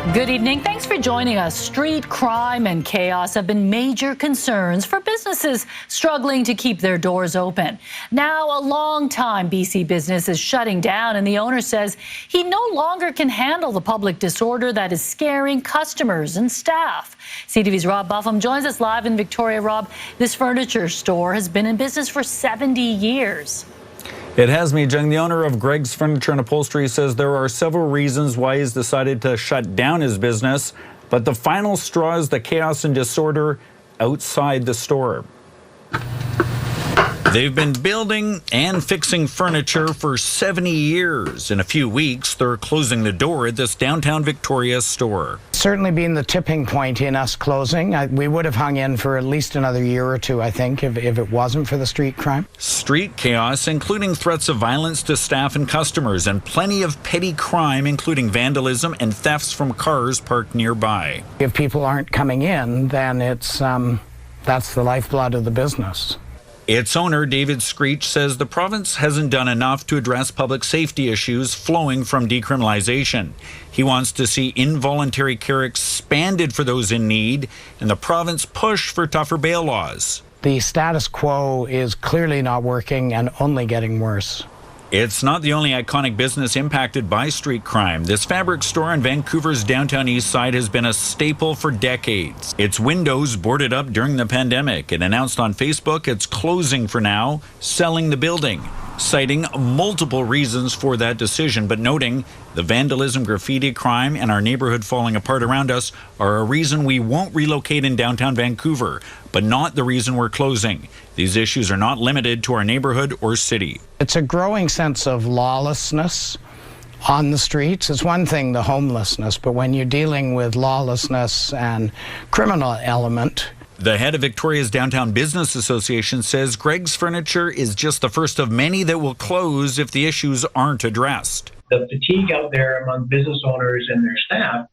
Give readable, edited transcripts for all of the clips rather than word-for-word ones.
Good evening. Thanks for joining us. Street crime and chaos have been major concerns for businesses struggling to keep their doors open. Now, a long-time BC business is shutting down, and the owner says he no longer can handle the public disorder that is scaring customers and staff. CTV's Rob Buffum joins us live in Victoria. Rob, this furniture store has been in business for 70 years. It has, Mijung. The owner of Greggs Furniture Upholstery says there are several reasons why he's decided to shut down his business, but the final straw is the chaos and disorder outside the store. They've been building and fixing furniture for 70 years. In a few weeks, they're closing the door at this downtown Victoria store. Certainly been the tipping point in us closing. We would have hung in for at least another year or two, I think, if it wasn't for the street crime. Street chaos, including threats of violence to staff and customers, and plenty of petty crime, including vandalism and thefts from cars parked nearby. If people aren't coming in, then that's the lifeblood of the business. Its owner, David Screech, says the province hasn't done enough to address public safety issues flowing from decriminalization. He wants to see involuntary care expanded for those in need and the province push for tougher bail laws. The status quo is clearly not working and only getting worse. It's not the only iconic business impacted by street crime. This fabric store on Vancouver's downtown east side has been a staple for decades. Its windows boarded up during the pandemic. It announced on Facebook it's closing for now, selling the building, citing multiple reasons for that decision, but noting the vandalism, graffiti crime, and our neighborhood falling apart around us are a reason we won't relocate in downtown Vancouver, but not the reason we're closing. These issues are not limited to our neighborhood or city. It's a growing sense of lawlessness on the streets. It's one thing, the homelessness, but when you're dealing with lawlessness and criminal element. The head of Victoria's Downtown Business Association says Greggs Furniture is just the first of many that will close if the issues aren't addressed. The fatigue out there among business owners and their staff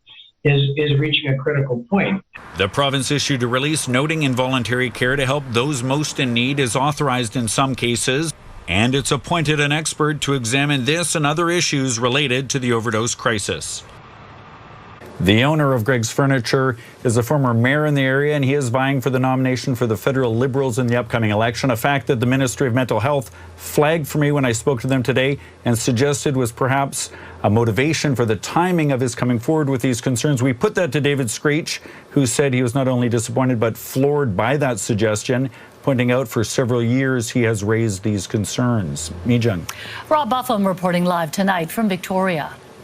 is reaching a critical point. The province issued a release noting involuntary care to help those most in need is authorized in some cases, and it's appointed an expert to examine this and other issues related to the overdose crisis. The owner of Greggs Furniture is a former mayor in the area, and he is vying for the nomination for the federal Liberals in the upcoming election, a fact that the Ministry of Mental Health flagged for me when I spoke to them today and suggested was perhaps a motivation for the timing of his coming forward with these concerns. We put that to David Screech, who said he was not only disappointed but floored by that suggestion, pointing out for several years he has raised these concerns. Mijung. Rob Buffum reporting live tonight from Victoria.